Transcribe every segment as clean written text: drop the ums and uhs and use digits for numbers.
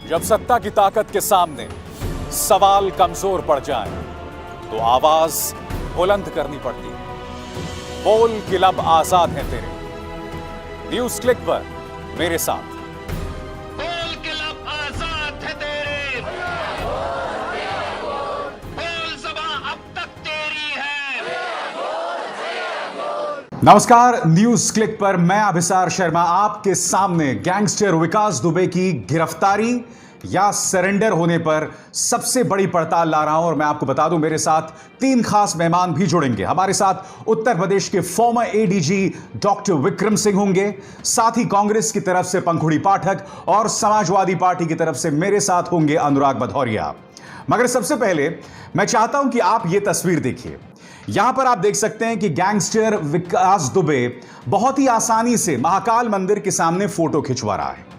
जब सत्ता की ताकत के सामने सवाल कमजोर पड़ जाए तो आवाज बुलंद करनी पड़ती है। बोल कि लब आजाद है तेरे। न्यूज क्लिक पर मेरे साथ। बोल के लब आजाद है तेरे, बोल ज़बां अब तक तेरी है। नमस्कार, न्यूज क्लिक पर मैं अभिसार शर्मा आपके सामने गैंगस्टर विकास दुबे की गिरफ्तारी या सरेंडर होने पर सबसे बड़ी पड़ताल ला रहा हूं। और मैं आपको बता दूं, मेरे साथ तीन खास मेहमान भी जुड़ेंगे। हमारे साथ उत्तर प्रदेश के farmer ADG doctor Vikram Singh होंगे, साथ ही कांग्रेस की तरफ से पंखुड़ी पाठक और समाजवादी पार्टी की तरफ से मेरे साथ होंगे अनुराग भदौरिया। मगर सबसे पहले मैं चाहता हूं कि आप यह तस्वीर देखिए। यहां पर आप देख सकते हैं कि गैंगस्टर विकास दुबे बहुत ही आसानी से महाकाल मंदिर के सामने फोटो खिंचवा रहा है।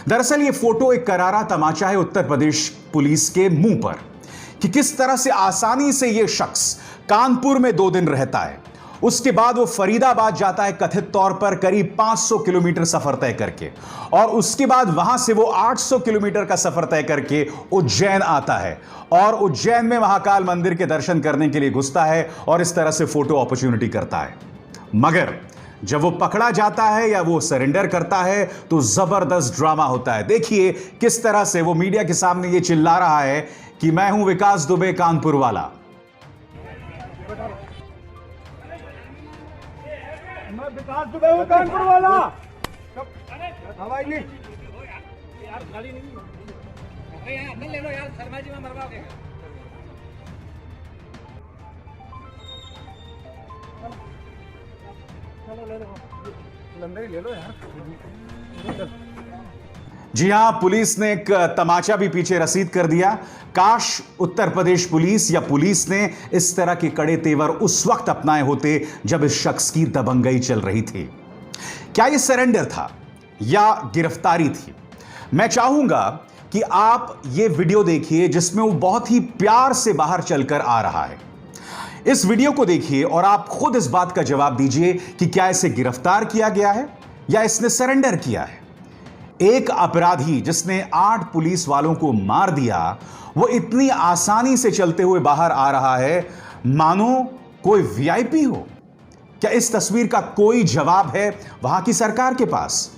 दरअसल यह फोटो एक करारा तमाचा है उत्तर प्रदेश पुलिस के मुंह पर कि किस तरह से आसानी से यह शख्स कानपुर में 2 दिन रहता है, उसके बाद वो फरीदाबाद जाता है कथित तौर पर करीब 500 किलोमीटर सफर तय करके, और उसके बाद वहां से वो 800 किलोमीटर का सफर तय करके उज्जैन आता है और उज्जैन में महाकाल मंदिर के दर्शन करने के लिए घुसता है और इस तरह से फोटो अपॉर्चुनिटी करता है। मगर जब वो पकड़ा जाता है या वो सरेंडर करता है तो जबरदस्त ड्रामा होता है। देखिए किस तरह से वो मीडिया के सामने ये चिल्ला रहा है कि मैं हूं विकास दुबे कानपुर वाला। मैं विकास दुबे हूं कानपुर वाला। हवाई नहीं यार, गाड़ी नहीं। अरे यार अंदर ले लो यार, शर्मा जी में मरवाओगे। चलो ले लो, अंदर ही ले लो यार। जी हां, पुलिस ने एक तमाचा भी पीछे रसीद कर दिया। काश उत्तर प्रदेश पुलिस या पुलिस ने इस तरह के कड़े तेवर उस वक्त अपनाए होते जब इस शख्स की दबंगई चल रही थी। क्या यह सरेंडर था या गिरफ्तारी थी? मैं चाहूंगा कि आप यह वीडियो देखिए जिसमें वो बहुत ही प्यार से बाहर चलकर आ रहा है। इस वीडियो को देखिए और आप खुद इस बात का जवाब दीजिए कि क्या इसे गिरफ्तार किया गया है या इसने सरेंडर किया है। एक अपराधी जिसने 8 पुलिस वालों को मार दिया, वो इतनी आसानी से चलते हुए बाहर आ रहा है मानो कोई वीआईपी हो। क्या इस तस्वीर का कोई जवाब है वहां की सरकार के पास?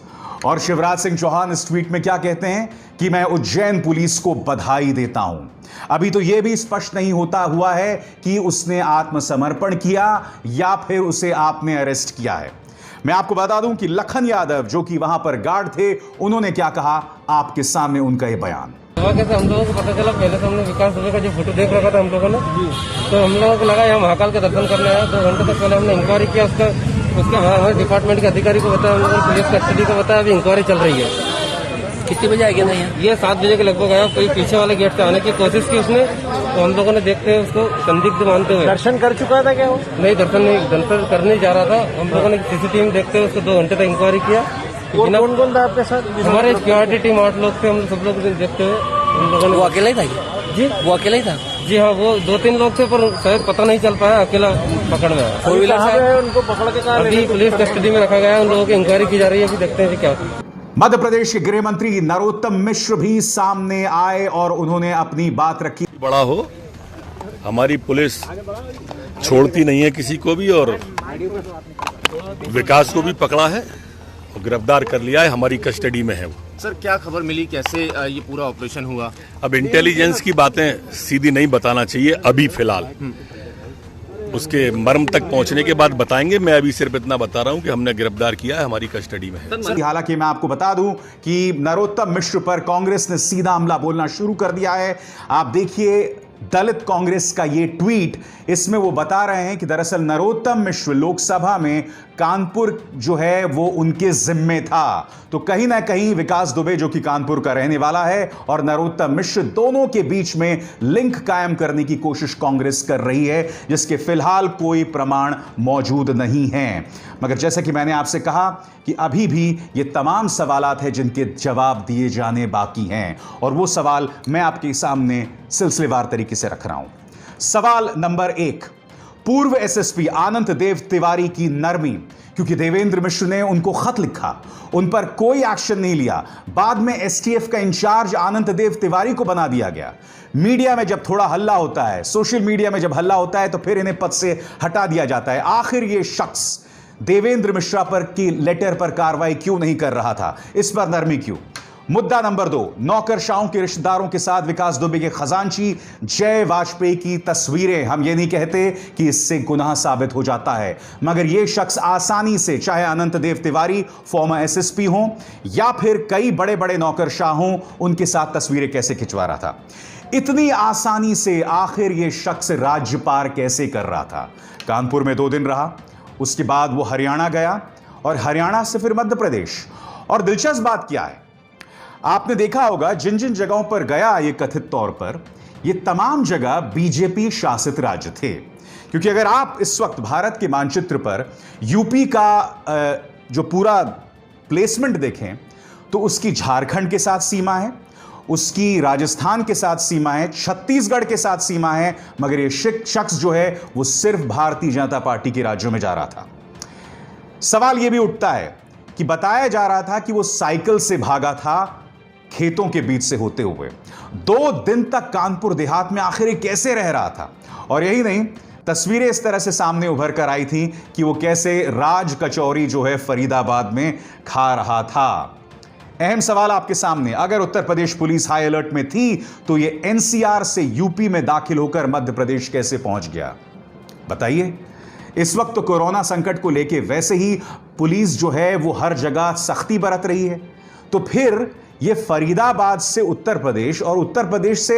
और शिवराज सिंह चौहान इस ट्वीट में क्या कहते हैं कि मैं उज्जैन पुलिस को बधाई देता हूं। अभी तो यह भी स्पष्ट नहीं होता हुआ है कि उसने आत्मसमर्पण किया या फिर उसे आपने अरेस्ट किया है। मैं आपको बता दूं कि लखन यादव जो कि वहां पर गार्ड थे, उन्होंने क्या कहा, आपके सामने उनका यह बयान। कैसे हम लोगों को पता चला, पहले तो हमने विकास दुबे का जो फोटो देख रखा था हम लोगों ने, तो हम लोगों को लगा यहाँ महाकाल के दर्शन करने आया। 2 घंटे तक पहले हमने इंक्वायरी किया, उसके हमारे डिपार्टमेंट के अधिकारी को बताया, हम लोगों ने पुलिस कस्टडी को बताया, अभी इंक्वायरी चल रही है। कितने बजे आ गया था यहाँ? ये 7 बजे के लगभग आया। कोई पीछे वाले गेट से आने की कोशिश की उसने, तो हम लोगों ने देखते हुए उसको संदिग्ध मानते हुए। दर्शन कर चुका था क्या वो? नहीं, दर्शन करने जा रहा था। हम लोगों ने सीसीटीवी देखते हुए उसको 2 घंटे तक इंक्वायरी किया। कौन कौन था आपके साथ? हमारे सिक्योरिटी टीम 8 लोग थे, हम सब लोग देखते हुए हम लोगों ने। वो अकेला ही था जी? वो अकेला ही था? जी हाँ, वो 2-3 लोग थे पर शायद पता नहीं चल पाया, अकेला पकड़ में आया। 4 व्हीलर से उनको पकड़ के कहा? अभी पुलिस कस्टडी में रखा गया है, उन लोगों की इंक्वायरी की जा रही है, अभी देखते हैं क्या होता है। मध्य प्रदेश के गृह मंत्री नरोत्तम मिश्र भी सामने आए और उन्होंने अपनी बात रखी। बड़ा हो, हमारी पुलिस छोड़ती नहीं है किसी को भी, और विकास को भी पकड़ा है और गिरफ्तार कर लिया है, हमारी कस्टडी में है वो। सर क्या खबर मिली, कैसे ये पूरा ऑपरेशन हुआ? अब इंटेलिजेंस की बातें सीधी नहीं बताना चाहिए अभी, फिलहाल उसके मर्म तक पहुंचने के बाद बताएंगे। मैं अभी सिर्फ इतना बता रहा हूं कि हमने गिरफ्तार किया है, हमारी कस्टडी में है। हालांकि मैं आपको बता दूं कि नरोत्तम मिश्र पर कांग्रेस ने सीधा हमला बोलना शुरू कर दिया है। आप देखिए दलित कांग्रेस का ये ट्वीट, इसमें वो बता रहे हैं कि दरअसल नरोत्तम मिश्र लोकसभा में कानपुर जो है वो उनके जिम्मे था। तो कहीं ना कहीं विकास दुबे जो कि कानपुर का रहने वाला है और नरोत्तम मिश्र, दोनों के बीच में लिंक कायम करने की कोशिश कांग्रेस कर रही है, जिसके फिलहाल कोई प्रमाण मौजूद नहीं है। मगर जैसा कि मैंने आपसे कहा कि अभी भी ये तमाम सवालात हैं जिनके जवाब दिए जाने बाकी हैं, और वो सवाल मैं आपके सामने सिलसिलेवार तरीके से रख रहा हूं। सवाल नंबर 1, पूर्व एसएसपी आनंद देव तिवारी की नरमी क्योंकि देवेंद्र मिश्र ने उनको खत लिखा, उन पर कोई एक्शन नहीं लिया। बाद में एसटीएफ का इंचार्ज आनंद देव तिवारी को बना दिया गया। मीडिया में जब थोड़ा हल्ला होता है, सोशल मीडिया में जब हल्ला होता है, तो फिर इन्हें पद से हटा दिया जाता है। आखिर ये शख्स देवेंद्र मिश्रा पर की लेटर पर कार्रवाई क्यों नहीं कर रहा था? इस पर नरमी क्यों? मुद्दा नंबर 2, नौकरशाहों के रिश्तेदारों के साथ विकास दुबे के खजांची जय वाजपेयी की तस्वीरें। हम ये नहीं कहते कि इससे गुनाह साबित हो जाता है, मगर यह शख्स आसानी से, चाहे अनंत देव तिवारी फॉर्मर एसएसपी हों या फिर कई बड़े बड़े नौकरशाह हों, उनके साथ तस्वीरें कैसे खिंचवा रहा था? इतनी आसानी से आखिर यह शख्स राज्य पार कैसे कर रहा था? कानपुर में 2 दिन रहा, उसके बाद वो हरियाणा गया और हरियाणा से फिर मध्य प्रदेश। और दिलचस्प बात क्या है, आपने देखा होगा जिन जिन जगहों पर गया ये कथित तौर पर, ये तमाम जगह बीजेपी शासित राज्य थे। क्योंकि अगर आप इस वक्त भारत के मानचित्र पर यूपी का जो पूरा प्लेसमेंट देखें तो उसकी झारखंड के साथ सीमा है, उसकी राजस्थान के साथ सीमा है, छत्तीसगढ़ के साथ सीमा है, मगर ये शख्स जो है वो सिर्फ भारतीय जनता पार्टी के राज्यों में जा रहा था। सवाल यह भी उठता है कि बताया जा रहा था कि वो साइकिल से भागा था खेतों के बीच से होते हुए। 2 दिन तक कानपुर देहात में आखिर कैसे रह रहा था? और यही नहीं, तस्वीरें इस तरह से सामने उभर कर आई थी कि वो कैसे राज कचौरी जो है फरीदाबाद में खा रहा था। अहम सवाल आपके सामने, अगर Uttar Pradesh police high alert में थी तो ये एनसीआर से यूपी में दाखिल होकर मध्य प्रदेश कैसे पहुंच गया? बताइए। इस वक्त तो कोरोना संकट को लेकर वैसे ही पुलिस जो है वो हर जगह सख्ती बरत रही है, तो फिर ये फरीदाबाद से उत्तर प्रदेश और उत्तर प्रदेश से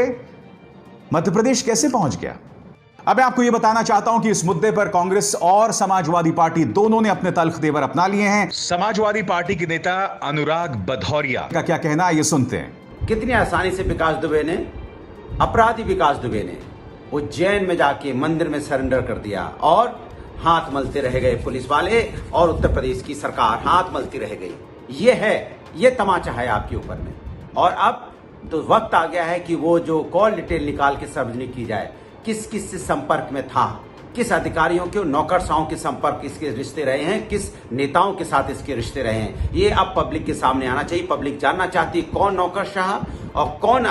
मध्य प्रदेश कैसे पहुंच गया? अब मैं आपको यह बताना चाहता हूं कि इस मुद्दे पर कांग्रेस और समाजवादी पार्टी दोनों ने अपने तल्ख तेवर अपना लिए हैं। समाजवादी पार्टी के नेता अनुराग बधौरिया का क्या कहना है, ये सुनते हैं। कितनी आसानी से विकास दुबे ने, अपराधी विकास दुबे ने उज्जैन में जाके मंदिर में सरेंडर कर दिया और हाथ मलते रह गए पुलिस वाले और उत्तर प्रदेश की सरकार हाथ मलती रह गई। ये तमाचा है आपके ऊपर में। और अब तो वक्त आ गया है कि वो जो कॉल डिटेल निकाल के सार्वजनिक की जाए, किस किस से संपर्क में था, किस अधिकारियों के नौकरशाहों के संपर्क इसके रिश्ते रहे हैं, किस नेताओं के साथ इसके रिश्ते रहे हैं, ये अब पब्लिक के सामने आना चाहिए। पब्लिक जानना चाहती है कौन नौकरशाह और कौन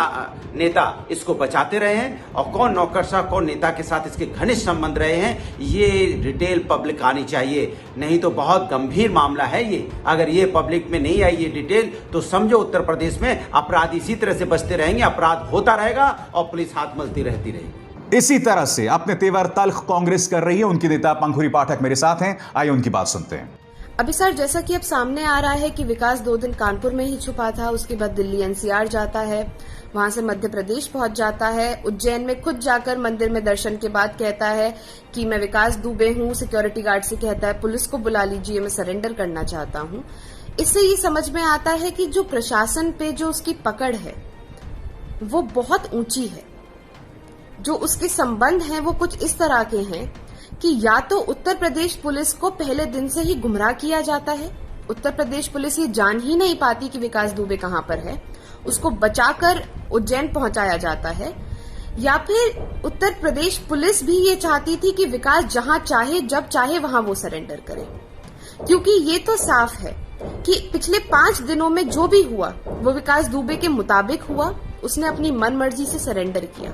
नेता इसको बचाते रहे हैं और कौन नौकरशाह कौन नेता के साथ इसके घनिष्ठ संबंध रहे हैं। ये डिटेल पब्लिक आनी चाहिए, नहीं तो बहुत गंभीर मामला है ये। अगर ये पब्लिक में नहीं आई ये डिटेल तो समझो उत्तर प्रदेश में अपराधी इसी तरह से बचते रहेंगे, अपराध होता रहेगा और पुलिस हाथ मलती रहती रहेगी। इसी तरह से अपने तेवर तल्ख कांग्रेस कर रही है। उनकी नेता पंखुरी पाठक मेरे साथ हैं, आइए उनकी बात सुनते हैं। अभी सर, जैसा कि अब सामने आ रहा है कि विकास 2 दिन कानपुर में ही छुपा था, उसके बाद दिल्ली एनसीआर जाता है, वहां से मध्य प्रदेश पहुंच जाता है, उज्जैन में खुद जाकर मंदिर में दर्शन के बाद कहता है कि मैं विकास दुबे हूं, सिक्योरिटी गार्ड से कहता है पुलिस को बुला लीजिए, मैं सरेंडर करना चाहता हूं। इससे ये समझ में आता है कि जो प्रशासन पे जो उसकी पकड़ है वो बहुत ऊंची है। जो उसके संबंध हैं वो कुछ इस तरह के हैं कि या तो उत्तर प्रदेश पुलिस को पहले दिन से ही गुमराह किया जाता है, उत्तर प्रदेश पुलिस ये जान ही नहीं पाती कि विकास दुबे कहां पर है, उसको बचाकर उज्जैन पहुंचाया जाता है, या फिर उत्तर प्रदेश पुलिस भी ये चाहती थी कि विकास जहां चाहे जब चाहे वहां वो सरेंडर करे। क्योंकि ये तो साफ है कि पिछले 5 दिनों में जो भी हुआ वो विकास दुबे के मुताबिक हुआ, उसने अपनी मन मर्जी से सरेंडर किया।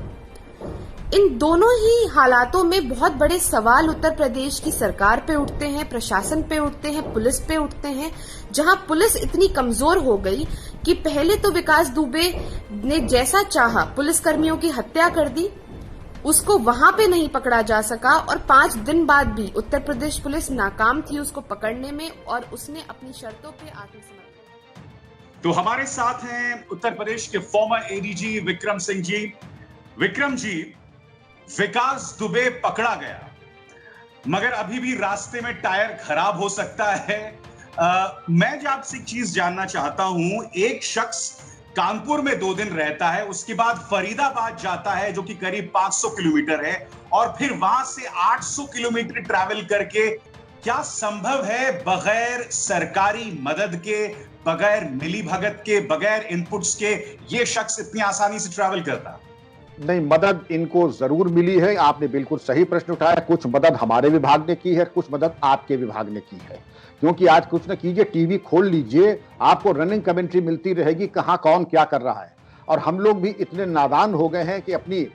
इन दोनों ही हालातों में बहुत बड़े सवाल उत्तर प्रदेश की सरकार पे उठते हैं, प्रशासन पे उठते हैं, पुलिस पे उठते हैं, जहां पुलिस इतनी कमजोर हो गई कि पहले तो विकास दुबे ने जैसा चाहा पुलिसकर्मियों की हत्या कर दी, उसको वहां पे नहीं पकड़ा जा सका और 5 दिन बाद भी उत्तर प्रदेश पुलिस नाकाम थी उसको पकड़ने में और उसने अपनी शर्तों पे आत्मसमर्पण। तो हमारे साथ हैं उत्तर प्रदेश के फॉर्मर एडीजी विक्रम सिंह जी। विक्रम जी, विकास दुबे पकड़ा गया मगर अभी भी रास्ते में टायर खराब हो सकता है। मैं जो आपसे एक चीज जानना चाहता हूं, एक शख्स कानपुर में 2 दिन रहता है, उसके बाद फरीदाबाद जाता है जो कि करीब 500 किलोमीटर है और फिर वहां से 800 किलोमीटर ट्रैवल करके, क्या संभव है बगैर सरकारी मदद के, बगैर मिलीभगत के, बगैर इनपुट्स के ये शख्स इतनी आसानी से ट्रैवल करता? नहीं, मदद इनको जरूर मिली है। आपने बिल्कुल सही प्रश्न उठाया। कुछ मदद हमारे विभाग ने की है, कुछ मदद आपके विभाग ने की है। क्योंकि आज कुछ न कीजिए, टीवी खोल लीजिए, आपको रनिंग कमेंट्री मिलती रहेगी, कहां कौन क्या कर रहा है। और हम लोग भी इतने नादान हो गए हैं कि अपनी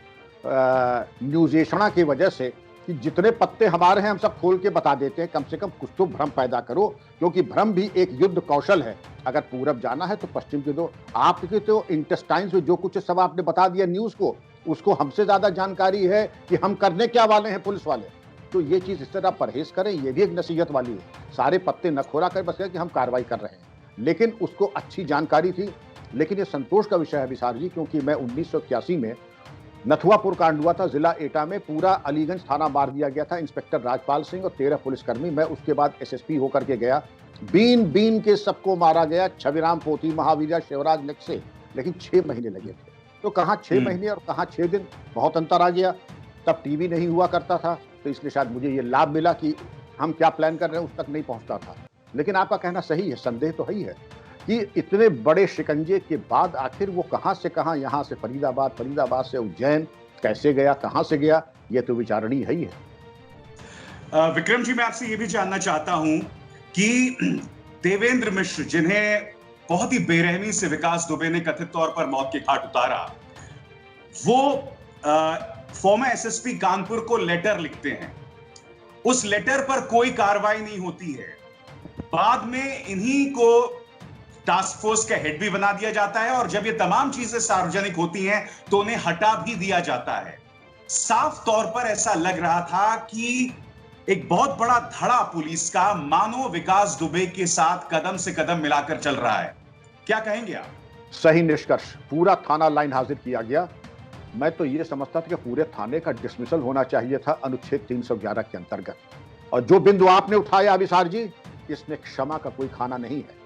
न्यूजेषणा की वजह से कि जितने पत्ते हमारे हैं हम सब खोल के बता देते हैं। कम से कम कुछ तो भ्रम पैदा करो, क्योंकि भ्रम भी एक युद्ध कौशल है। अगर पूरब जाना है तो पश्चिम के दो। आपके तो इंटेस्टाइन्स में जो कुछ सब आपने बता दिया न्यूज को, उसको हमसे ज्यादा जानकारी है कि हम करने क्या वाले हैं पुलिस वाले। तो ये चीज इस तरह परहेज करें, ये भी एक नसीहत वाली है। सारे पत्ते न खोरा कर बस कि हम कार्रवाई कर रहे हैं, लेकिन उसको अच्छी जानकारी थी। लेकिन ये संतोष का विषय है विशाल जी, क्योंकि मैं 1981 में नथुआपुर कांड हुआ था जिला एटा में, पूरा अलीगंज थाना मार दिया गया था। इंस्पेक्टर राजपाल सिंह और 13 पुलिसकर्मी। मैं उसके बाद एसएसपी होकर के गया, बीन बीन के सबको मारा गया। छविराम पोती, महावीरा, शिवराज नेक्से, लेकिन 6 महीने लगे थे। तो कहाँ 6 महीने और कहाँ 6 दिन, बहुत अंतर आ गया। तब टीवी नहीं हुआ करता था, तो इसलिए शायद मुझे ये लाभ मिला कि हम क्या प्लान कर रहे हैं उस तक नहीं पहुंचता था। लेकिन आपका कहना सही है, संदेह तो है ही है कि इतने बड़े शिकंजे के बाद आखिर वो कहां से कहां, यहां से फरीदाबाद, फरीदाबाद से उज्जैन कैसे गया, कहां से गया, ये तो विचारणीय है ही है। विक्रम जी, मैं आपसे ये भी जानना चाहता हूं कि देवेंद्र मिश्र, जिन्हें बहुत ही बेरहमी से विकास दुबे ने कथित तौर पर मौत के घाट उतारा, वो फॉर्मर एसएसपी कानपुर को लेटर लिखते हैं। उस लेटर पर कोई कार्रवाई नहीं होती है। बाद में इन्हीं को टास्क फोर्स का हेड भी बना दिया जाता है, और जब ये तमाम चीजें सार्वजनिक होती हैं तो उन्हें हटा भी दिया जाता है। साफ तौर पर ऐसा लग रहा था कि एक बहुत बड़ा धड़ा पुलिस का मानो विकास दुबे के साथ कदम से कदम मिलाकर चल रहा है। क्या कहेंगे आप? सही निष्कर्ष। पूरा थाना लाइन हाजिर किया गया। मैं तो ये समझता था कि पूरे थाने का डिसमिसल होना चाहिए था अनुच्छेद 311 के अंतर्गत। और जो बिंदु आपने उठाया अभिसार जी, इसमें क्षमा का कोई खाना नहीं है।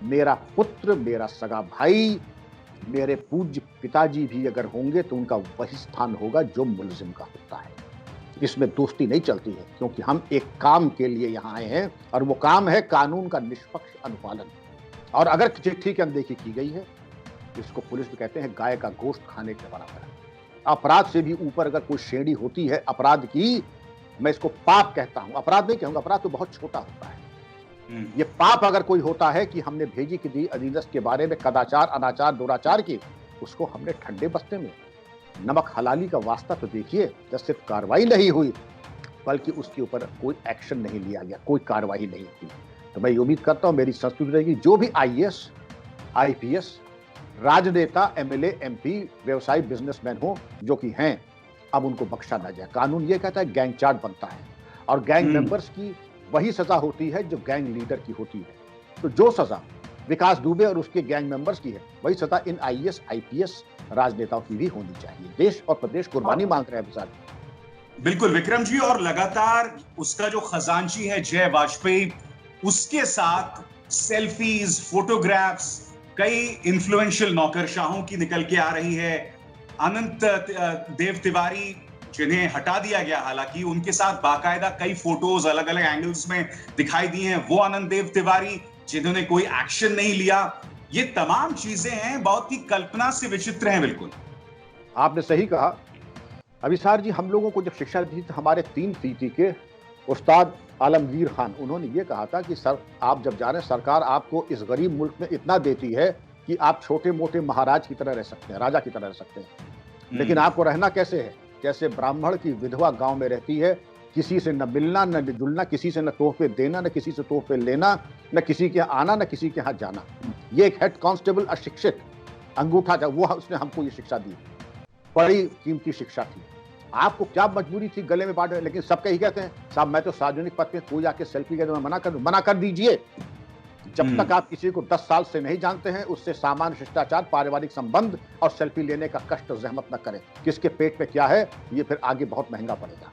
मेरा पुत्र, मेरा सगा भाई, मेरे पूज्य पिताजी भी अगर होंगे तो उनका वही स्थान होगा जो मुलजिम का होता है। इसमें दोस्ती नहीं चलती है, क्योंकि हम एक काम के लिए यहाँ आए हैं, और वो काम है कानून का निष्पक्ष अनुपालन। और अगर चिट्ठी की अनदेखी की गई है, इसको पुलिस में कहते हैं गाय का गोश्त खाने के बराबर है। अपराध से भी ऊपर अगर कोई श्रेणी होती है अपराध की, मैं इसको पाप कहता हूं, अपराध नहीं कहूंगा। अपराध तो बहुत छोटा होता है। ये पाप अगर कोई होता है कि हमने भेजी की दी अधीनस्थ के बारे में कदाचार, अनाचार, दुराचार की, उसको हमने ठंडे बस्ते में, नमक हलाली का वास्ता तो देखिए। जब सिर्फ कार्रवाई नहीं हुई, बल्कि उसके ऊपर कोई एक्शन नहीं लिया गया, कोई कार्रवाई नहीं हुई। तो मैं उम्मीद करता हूं मेरी संस्कृति रहेगी, जो भी आईएएस, आईपीएस, राजनेता, एमएलए, एमपी, व्यवसायी, बिजनेसमैन हो जो कि हैं, अब उनको बख्शा ना जाए। कानून ये कहता है गैंग चार्ट बनता है, और गैंग मेंबर्स की वही सजा होती है जो गैंग लीडर की होती है। तो जो सजा विकास दुबे और उसके गैंग मेंबर्स की है, वही सजा इन आईएएस, आईपीएस राजनेताओं की भी होनी चाहिए। देश और प्रदेश कुर्बानी मांग रहे हैं विशाल। बिल्कुल विक्रम जी, और लगातार उसका जो खजांची है जय वाजपेयी, उसके साथ सेल्फीज, फोटोग्राफ्स कई इन्फ्लुएंशियल नौकरशाहों की निकल के आ रही है। अनंत देव तिवारी, जिन्हें हटा दिया गया, हालांकि उनके साथ बाकायदा कई फोटोज अलग अलग एंगल्स में दिखाई दी हैं। वो अनंत देव तिवारी जिन्होंने कोई एक्शन नहीं लिया। ये तमाम चीजें हैं, बहुत ही कल्पना से विचित्र हैं। बिल्कुल आपने सही कहा अभिसार जी। हम लोगों को जब शिक्षा दी थी हमारे 3 फीटी के उस्ताद आलमगीर खान, उन्होंने ये कहा था कि सर आप जब जा रहे हैं, सरकार आपको इस गरीब मुल्क में इतना देती है कि आप छोटे मोटे महाराज की तरह रह सकते हैं, राजा की तरह रह सकते हैं। लेकिन आपको रहना कैसे है? जैसे ब्राह्मण की विधवा गांव में रहती है, किसी से न मिलना न जुलना, किसी से न तोहफे देना, न किसी से तोहफे लेना, न किसी के यहाँ आना, न किसी के यहाँ जाना। ये एक हेड कांस्टेबल अशिक्षित अंगूठा था, वो उसने हमको ये शिक्षा दी, बड़ी कीमती शिक्षा थी। आपको क्या मजबूरी थी गले में बांट? लेकिन सब कहीं कहते हैं साहब मैं तो सार्वजनिक पद पे, कोई आके सेल्फी ले तो मैं मना कर दीजिए। जब तक आप किसी को 10 साल से नहीं जानते हैं, उससे सामान्य शिष्टाचार, पारिवारिक संबंध और सेल्फी लेने का कष्ट जहमत न करें। किसके पेट में क्या है, ये फिर आगे बहुत महंगा पड़ेगा।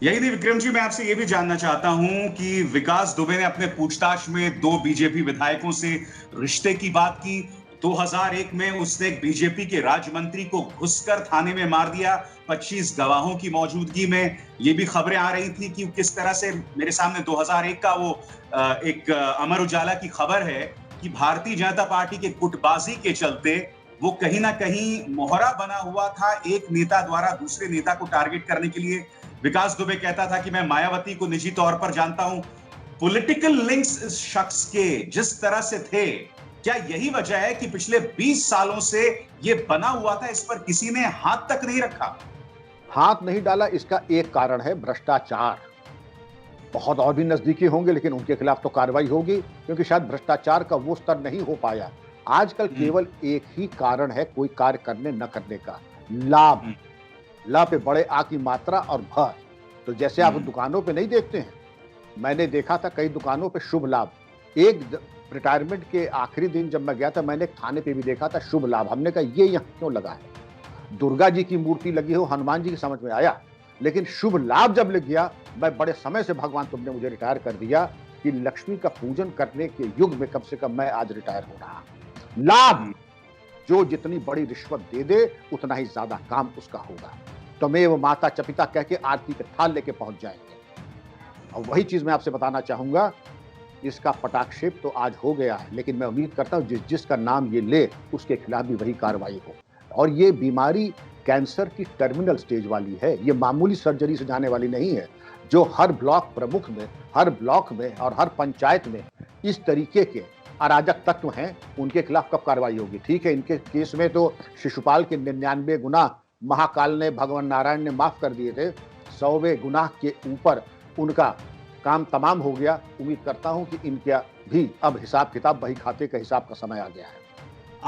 यही नहीं विक्रम जी, मैं आपसे ये भी जानना चाहता हूं कि विकास दुबे ने अपने पूछताछ में 2 बीजेपी विधायकों से रिश्ते की बात की। 2001 में उसने एक बीजेपी के राज्य मंत्री को घुसकर थाने में मार दिया 25 गवाहों की मौजूदगी में। ये भी खबरें आ रही थी कि किस तरह से, मेरे सामने 2001 का वो एक अमर उजाला की खबर है कि भारतीय जनता पार्टी के गुटबाजी के चलते वो कहीं ना कहीं मोहरा बना हुआ था एक नेता द्वारा दूसरे नेता को टारगेट करने के लिए। विकास दुबे कहता था कि मैं मायावती को निजी तौर पर जानता हूं। पॉलिटिकल लिंक्स इस शख्स के जिस तरह से थे, क्या यही वजह है कि पिछले 20 सालों से ये बना हुआ था, इस पर किसी ने हाथ तक नहीं रखा? हाथ नहीं डाला, इसका एक कारण है भ्रष्टाचार। बहुत और भी नजदीकी होंगे, लेकिन उनके खिलाफ तो कार्रवाई होगी, क्योंकि शायद भ्रष्टाचार का वो स्तर नहीं हो पाया। आजकल केवल एक ही कारण है कोई कार्य करने न करने का, लाभ। ला पे बड़े आ की मात्रा और भर। तो जैसे आप दुकानों पे नहीं देखते हैं, मैंने देखा था कई दुकानों पे शुभ लाभ। एक रिटायरमेंट के आखिरी दिन जब मैं गया था, मैंने एक थाने पे भी देखा था शुभ लाभ। हमने कहा ये यहाँ क्यों लगा है? दुर्गा जी की मूर्ति लगी हो, हनुमान जी की समझ में आया, लेकिन शुभ लाभ जब लग गया, मैं बड़े समय से भगवान तुमने मुझे रिटायर कर दिया कि लक्ष्मी का पूजन करने के युग में कम से कम मैं आज रिटायर हो रहा। लाभ, जो जितनी बड़ी रिश्वत दे दे उतना ही ज्यादा काम उसका होगा। तो मैं वो माता चपिता कह के आरती पे थाल लेके पहुंच जाएंगे। और वही चीज मैं आपसे बताना चाहूंगा, इसका पटाक्षेप तो आज हो गया है, लेकिन मैं उम्मीद करता हूं जिसका नाम ये ले उसके खिलाफ भी वही कार्रवाई हो। और ये बीमारी कैंसर की टर्मिनल स्टेज वाली है, ये मामूली सर्जरी से जाने वाली नहीं है। जो हर ब्लॉक प्रमुख में, हर ब्लॉक में और हर पंचायत में इस तरीके के अराजक तत्व हैं, उनके खिलाफ कब कार्रवाई होगी? ठीक है, इनके केस में तो शिशुपाल के 99 गुनाह महाकाल ने, भगवान नारायण ने माफ कर दिए थे। 100वें गुनाह के ऊपर उनका काम तमाम हो गया। उम्मीद करता हूं कि इनका भी अब हिसाब किताब, बही खाते का हिसाब का समय आ गया है।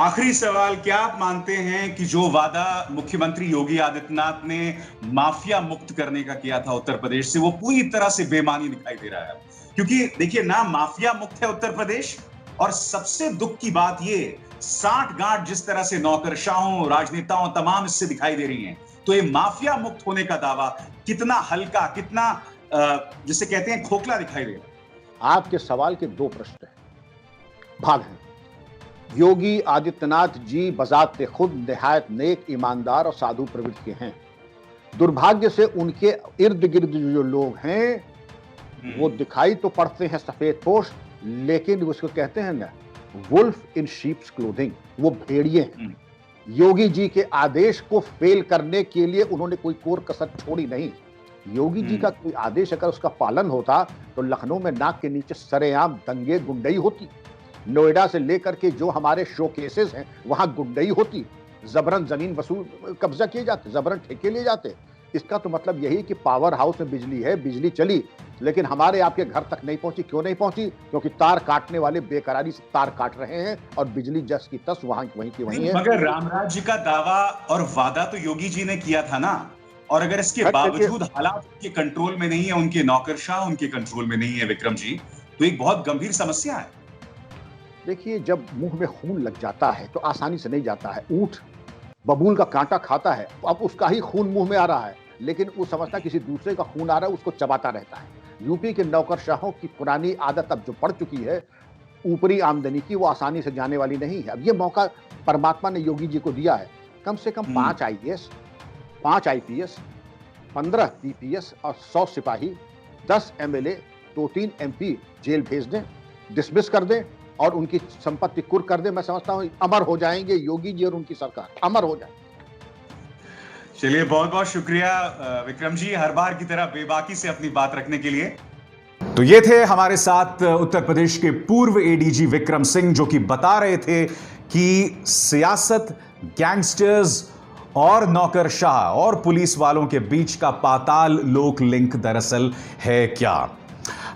आखिरी सवाल, क्या आप मानते हैं कि जो वादा मुख्यमंत्री योगी आदित्यनाथ ने माफिया मुक्त करने का किया था उत्तर प्रदेश से, वो पूरी तरह से बेमानी दिखाई दे रहा है? क्योंकि देखिए ना, माफिया मुक्त है उत्तर प्रदेश, और सबसे दुख की बात ये 60 गांठ जिस तरह से नौकरशाहों, राजनेताओं तमाम इससे दिखाई दे रही हैं। तो ये माफिया मुक्त होने का दावा कितना हल्का, कितना जिसे कहते हैं खोखला दिखाई दे रहा है? आपके सवाल के दो प्रश्न हैं, भाग हैं। योगी आदित्यनाथ जी बजाते खुद निहायत नेक, ईमानदार और साधु प्रवृत्ति के हैं। दुर्भाग्य से उनके इर्द गिर्द जो लोग हैं वो दिखाई तो पड़ते हैं सफेद पोश, लेकिन उसको कहते हैं ना, वुल्फ इन शीप्स क्लोथिंग, वो भेड़िए हैं। योगी जी के आदेश को फेल करने के लिए उन्होंने कोई कोर कसर छोड़ी नहीं। योगी जी का कोई आदेश अगर उसका पालन होता तो लखनऊ में नाक के नीचे सरेआम दंगे गुंडई होती। नोएडा से लेकर के जो हमारे शोकेसेस हैं वहां गुंडई होती, जबरन जमीन वसूल कब्जा किए जाते, जबरन ठेके लिए जाते। इसका तो मतलब यही कि पावर हाउस में बिजली है, बिजली चली, लेकिन हमारे आपके घर तक नहीं पहुंची। क्यों नहीं पहुंची? क्योंकि तार काटने वाले बेकरारी से तार काट रहे हैं और बिजली जस की तस वहीं की वहीं है। मगर रामराज जी का दावा और वादा तो योगी जी ने किया था ना, और अगर इसके बावजूद हालात उनके कंट्रोल में नहीं है, उनके नौकरशाह उनके कंट्रोल में नहीं है विक्रम जी, तो एक बहुत गंभीर समस्या है। देखिए, जब मुंह में खून लग जाता है तो आसानी से नहीं जाता है। ऊंट बबूल का कांटा खाता है, अब उसका ही खून मुंह में आ रहा है, लेकिन वो समझता किसी दूसरे का खून आ रहा है, उसको चबाता रहता है। यूपी के नौकरशाहों की पुरानी आदत अब जो पड़ चुकी है ऊपरी आमदनी की, वो आसानी से जाने वाली नहीं है। अब ये मौका परमात्मा ने योगी जी को दिया है। कम से कम 5 IAS, 5 IPS, 15 PPS और 100 सिपाही, 10 MLA, 2-3 MP जेल भेज दें, डिसमिस कर दें और उनकी संपत्ति कुर्क कर दें। मैं समझता हूं अमर हो जाएंगे योगी जी और उनकी सरकार, अमर हो जाए। चलिए, बहुत बहुत शुक्रिया विक्रम जी, हर बार की तरह बेबाकी से अपनी बात रखने के लिए। तो ये थे हमारे साथ उत्तर प्रदेश के पूर्व ADG विक्रम सिंह, जो कि बता रहे थे कि सियासत, गैंगस्टर्स और नौकरशाह और पुलिस वालों के बीच का पाताल लोक लिंक दरअसल है क्या।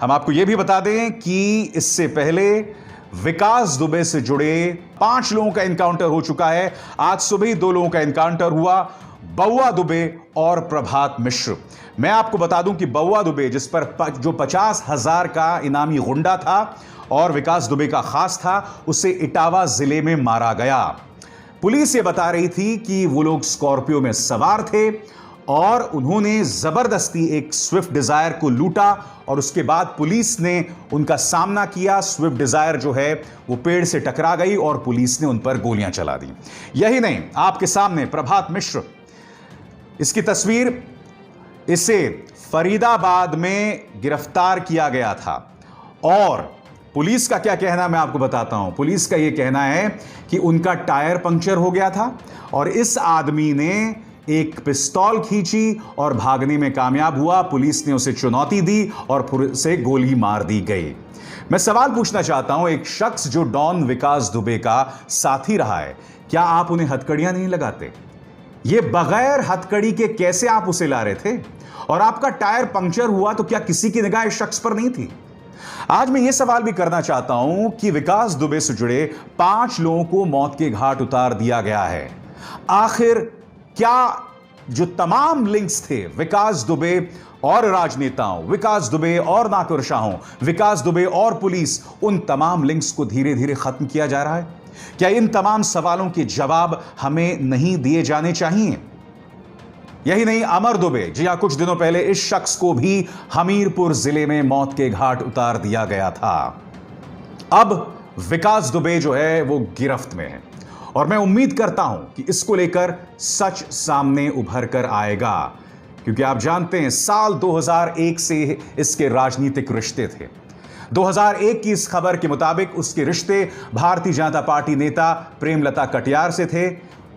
हम आपको यह भी बता दें कि इससे पहले विकास दुबे से जुड़े 5 लोगों का एनकाउंटर हो चुका है। आज सुबह ही 2 लोगों का एनकाउंटर हुआ, बउआ दुबे और प्रभात मिश्र। मैं आपको बता दूं कि बउआ दुबे, जिस पर जो 50,000 का इनामी गुंडा था और विकास दुबे का खास था, उसे इटावा जिले में मारा गया। पुलिस ये बता रही थी कि वो लोग स्कॉर्पियो में सवार थे और उन्होंने जबरदस्ती एक स्विफ्ट डिजायर को लूटा और उसके बाद पुलिस ने उनका सामना किया। स्विफ्ट डिजायर जो है वो पेड़ से टकरा गई और पुलिस ने उन पर गोलियां चला दी। यही नहीं, आपके सामने प्रभात मिश्र, इसकी तस्वीर, इसे फरीदाबाद में गिरफ्तार किया गया था और पुलिस का क्या कहना मैं आपको बताता हूं। पुलिस का यह कहना है कि उनका टायर पंक्चर हो गया था और इस आदमी ने एक पिस्तौल खींची और भागने में कामयाब हुआ। पुलिस ने उसे चुनौती दी और फिर उसे गोली मार दी गई। मैं सवाल पूछना चाहता हूं, एक शख्स जो डॉन विकास दुबे का साथी रहा है, क्या आप उन्हें हथकड़ियां नहीं लगाते? ये बगैर हथकड़ी के कैसे आप उसे ला रहे थे? और आपका टायर पंक्चर हुआ तो क्या किसी की निगाह इस शख्स पर नहीं थी? आज मैं यह सवाल भी करना चाहता हूं कि विकास दुबे से जुड़े 5 लोगों को मौत के घाट उतार दिया गया है। आखिर क्या जो तमाम लिंक्स थे विकास दुबे और राजनेताओं, विकास दुबे और नाकुरशाहों, विकास दुबे और पुलिस, उन तमाम लिंक्स को धीरे धीरे खत्म किया जा रहा है? क्या इन तमाम सवालों के जवाब हमें नहीं दिए जाने चाहिए? यही नहीं, अमर दुबे, जी हां, कुछ दिनों पहले इस शख्स को भी हमीरपुर जिले में मौत के घाट उतार दिया गया था। अब विकास दुबे जो है वो गिरफ्त में है और मैं उम्मीद करता हूं कि इसको लेकर सच सामने उभर कर आएगा, क्योंकि आप जानते हैं साल 2001 से इसके राजनीतिक रिश्ते थे। 2001 की इस खबर के मुताबिक उसके रिश्ते भारतीय जनता पार्टी नेता प्रेमलता कटियार से थे।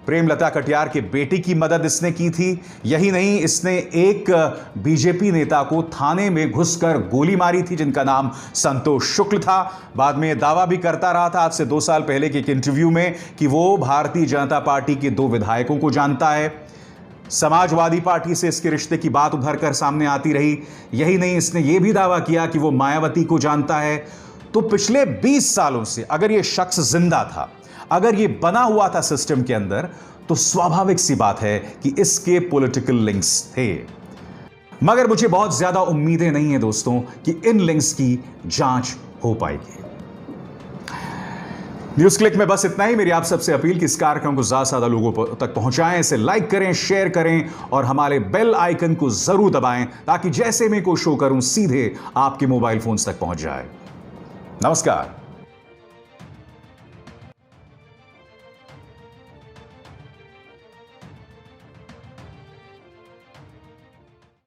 प्रेमलता कटियार के बेटे की मदद इसने की थी। यही नहीं, इसने एक बीजेपी नेता को थाने में घुसकर गोली मारी थी जिनका नाम संतोष शुक्ल था। बाद में दावा भी करता रहा था आज से 2 साल पहले के एक इंटरव्यू में कि वो भारतीय जनता पार्टी के 2 विधायकों को जानता है। समाजवादी पार्टी से इसके रिश्ते की बात उभर कर सामने आती रही। यही नहीं, इसने यह भी दावा किया कि वो मायावती को जानता है। तो पिछले 20 सालों से अगर यह शख्स जिंदा था, अगर ये बना हुआ था सिस्टम के अंदर, तो स्वाभाविक सी बात है कि इसके पॉलिटिकल लिंक्स थे। मगर मुझे बहुत ज्यादा उम्मीदें नहीं है दोस्तों कि इन लिंक्स की जांच हो पाएगी। न्यूज क्लिक में बस इतना ही। मेरी आप सबसे अपील कि इस कार्यक्रम को ज्यादा से ज्यादा लोगों तक पहुंचाएं, इसे लाइक करें, शेयर करें और हमारे बेल आइकन को जरूर दबाएं ताकि जैसे मैं कोई शो करूं सीधे आपके मोबाइल फोन्स तक पहुंच जाए। नमस्कार।